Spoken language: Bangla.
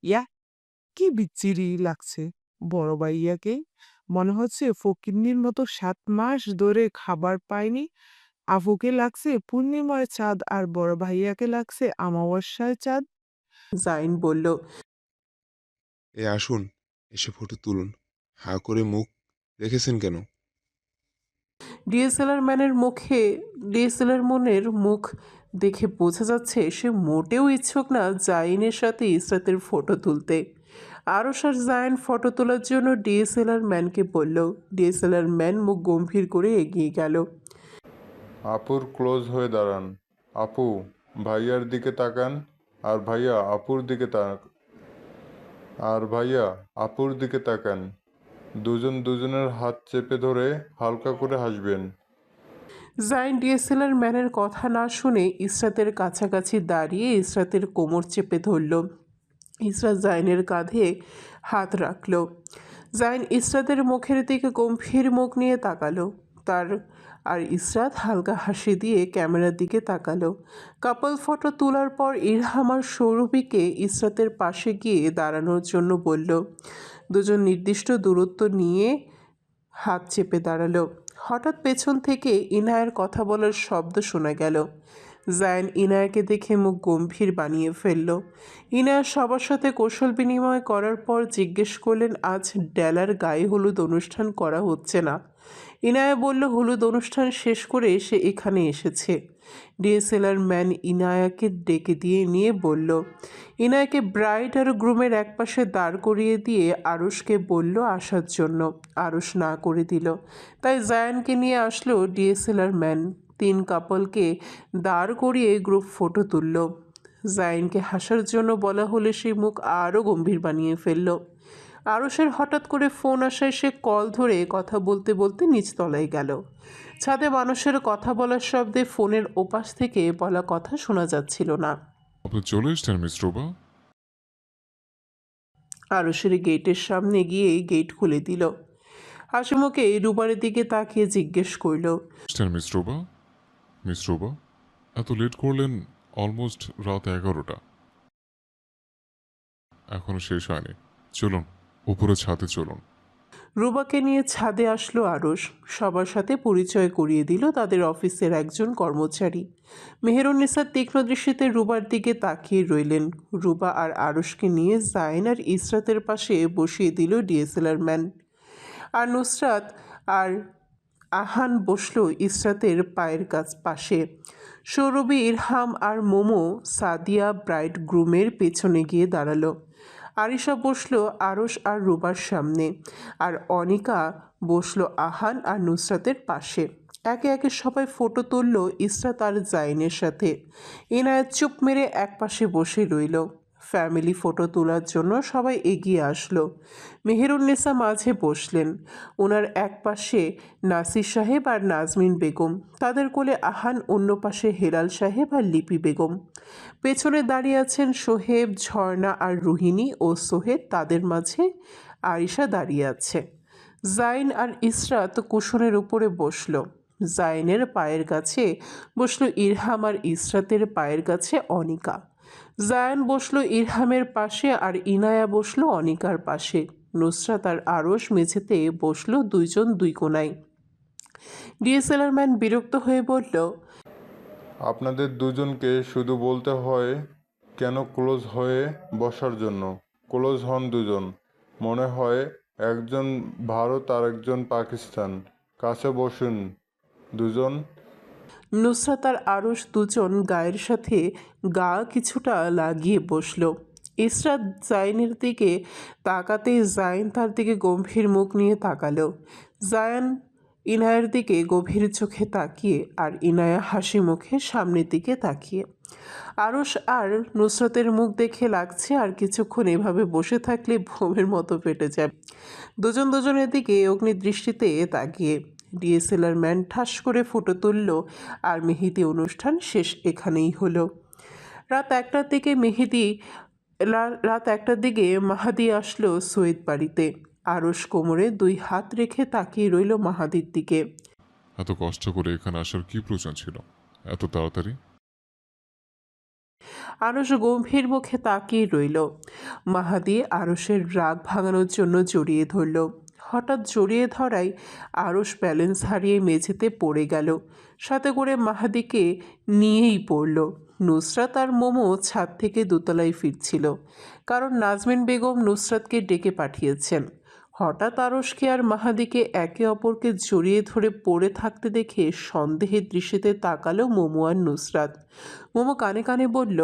ইয়া কি বিচ্ছিরি লাগছে বড় ভাইয়াকে। মনে হচ্ছে ফকিন্নির মতো 7 মাস ধরে খাবার পায়নি। আফুকে লাগছে পূর্ণিমার চাঁদ আর বড় ভাইয়াকে লাগছে অমাবস্যার চাঁদ। জাইন বলল। আসুন, এসে ফটো তুলুন। হাঁ করে মুখ রেখেছেন কেন? ডিএসএলআর ম্যানের মুখে ডিএসএলআর মনের মুখ দেখে বোঝা যাচ্ছে সে মোটেও ইচ্ছুক না জাইনের সাথে ইসরাতের ফটো তুলতে। আরশ আর জাইন ফটো তোলার জন্য ডিএসএলআর ম্যানকে বলল। ডিএসএলআর ম্যান মুখ গম্ভীর করে এগিয়ে গেল। আপুর ক্লোজ হয়ে দাঁড়ান। আপু ভাইয়ার দিকে তাকান, আর ভাইয়া আপুর দিকে আপুর দিকে তাকান। দুজন দুজনের হাত চেপে ধরে হালকা করে হাসবেন। জাইন ডিএসএলআর ম্যানের কথা না শুনে ইসরাতের কাছাকাছি দাঁড়িয়ে ইসরাতের কোমর চেপে ধরল। ইসরাত জাইনের কাঁধে হাত রাখল। জাইন ইসরাতের মুখের দিকে গম্ভীর মুখ নিয়ে তাকালো। তার আর ইসরাত হালকা হাসি দিয়ে ক্যামেরার দিকে তাকালো। কাপল ফটো তোলার পর ইরহাম আর সৌরভীকে ইসরাতের পাশে গিয়ে দাঁড়ানোর জন্য বলল। দুজন নির্দিষ্ট দূরত্ব নিয়ে হাত চেপে দাঁড়ালো। হঠাৎ পেছন থেকে ইনায়ের কথা বলার শব্দ শোনা গেল। জায়ন ইনায়াকে দেখে মুখ গম্ভীর বানিয়ে ফেলল। ইনায়া সবার সাথে কৌশল বিনিময় করার পর জিজ্ঞেস করলেন আজ ডেলার গায়ে হলুদ অনুষ্ঠান করা হচ্ছে না। ইনায়া বলল হলুদ অনুষ্ঠান শেষ করে সে এখানে এসেছে। ডিএসএলআর ম্যান ইনায়াকে ডেকে দিয়ে নিয়ে বলল। ইনায়াকে ব্রাইড আর গ্রুমের একপাশে দাঁড় করিয়ে দিয়ে আরুষকে বলল আসার জন্য। আরুষ না করে দিল। তাই জায়ানকে নিয়ে আসলো ডিএসএলআর ম্যান। 3 কাপলকে দাঁড় করিয়ে গ্রুপ ফটো তুলল। জাইনকে হাসার জন্য বলা হলে সেই মুখ আরও গম্ভীর বানিয়ে ফেলল। আরুষের হঠাৎ করে ফোন আসায় সে কল ধরে কথা বলতে বলতে নিচতলায় গেল। ছাদে মানুষের কথা বলার শব্দে ফোনের ওপাশ থেকে বলা কথা শোনা যাচ্ছিল না। আপনি চলে এসছেন মিস রুবা? আরুষের গেটের সামনে গিয়ে গেট খুলে দিল। হাসিমুখে রুবারের দিকে তাকিয়ে জিজ্ঞেস করল। এসছেন মিস রুবা? মিস রুবা, এত লেট করলেন। অলমোস্ট রাত 11টা, এখনো শেষ হয়নি। চলুন, উপরে ছাদে চলুন। রুবাকে নিয়ে ছাদে আসলো আরশ। সবার সাথে পরিচয় করিয়ে দিল তাদের অফিসের একজন কর্মচারী। মেহেরুন্নেসা তীক্ষ্ণ দৃষ্টিতে রুবার দিকে তাকিয়ে রইলেন। রুবা আর আরশকে নিয়ে জাইন আর ইসরাতের পাশে বসিয়ে দিল ডিএসএলআর ম্যান। আর নুসরাত আর আহান বসলো ইসরাতের পায়ের পাশে। সৌরভী, ইরহাম আর মোমো সাদিয়া ব্রাইড গ্রুমের পেছনে গিয়ে দাঁড়ালো। আরিশা বসলো আরশ আর রুবার সামনে, আর অনিকা বসলো আহান আর নুসরাতের পাশে। একে একে সবাই ফটো তুলল ইসরাত আর জাইনের সাথে। ইনায়েত চুপ মেরে একপাশে বসে রইল। ফ্যামিলি ফটো তোলার জন্য সবাই এগিয়ে আসলো। মেহেরুন্নেসা মাঝে বসলেন। ওনার এক পাশে নাসির সাহেব আর নাজমিন বেগম, তাদের কোলে আহান, অন্য পাশে হেলাল সাহেব আর লিপি বেগম। পেছনে দাঁড়িয়ে আছেন সোহেব, ঝর্ণা আর রুহিণী ও সোহেদ, তাদের মাঝে আরিশা দাঁড়িয়ে আছে। জাইন আর ইসরাত কুশনের উপরে বসলো। জাইনের পায়ের কাছে বসলো ইরহাম আর ইসরাতের পায়ের কাছে অনিকা। জায়ান বসলো ইরহামের পাশে আর ইনায়া বসলো অনিকার পাশে। নুসরাত আর আরশ মেঝেতে বসলো দুইজন দুই কোনায়। ডিএসএলআর ম্যান বিরক্ত হয়ে বলল। আপনাদের দুজনকে শুধু বলতে হয় কেন ক্লোজ হয়ে বসার জন্য। ক্লোজ হন দুজন। মনে হয় একজন ভারত আর একজন পাকিস্তান। কাছে বসুন দুজন। নুসরাত আর আরশ দুজন গায়ের সাথে গা কিছুটা লাগিয়ে বসলো। ইসরাত জাইনের দিকে তাকাতেই জাইন তার দিকে গম্ভীর মুখ নিয়ে তাকালো। জায়ান ইনায়ের দিকে গভীর চোখে তাকিয়ে, আর ইনায়া হাসি মুখে সামনের দিকে তাকিয়ে। আরশ আর নুসরাতের মুখ দেখে লাগছে আর কিছুক্ষণ এভাবে বসে থাকলে ভোমের মতো পেটে যাবে। দুজন দুজনের দিকে অগ্নিদৃষ্টিতে তাকিয়ে ডিএসএলআর ম্যান ঠাস করে ফটো তুলল। আর মেহেদি অনুষ্ঠান শেষ এখানেই হলো। রাত একটার দিকে মাহাদি আসলো সৈয়দ বাড়িতে। আরশ কোমরে 2 হাত রেখে তাকিয়ে রইল মাহাদির দিকে। এত কষ্ট করে এখানে আসার কি প্রয়োজন ছিল এত তাড়াতাড়ি? আরশ গম্ভীর মুখে তাকিয়ে রইল। মাহাদি আরশের রাগ ভাঙানোর জন্য জড়িয়ে ধরল। হঠাৎ জড়িয়ে ধরায় আরশ ব্যালেন্স হারিয়ে মেঝেতে পড়ে গেল, সাথে করে মাহাদিকে নিয়েই পড়ল। নুসরাত আর মোমো ছাদ থেকে দোতলায় ফিরছিল, কারণ নাজমিন বেগম নুসরাতকে ডেকে পাঠিয়েছেন। হঠাৎ আরশকে আর মাহাদিকে একে অপরকে জড়িয়ে ধরে পড়ে থাকতে দেখে সন্দেহের দৃষ্টিতে তাকালো মোমো আর নুসরাত। মোমো কানে কানে বলল,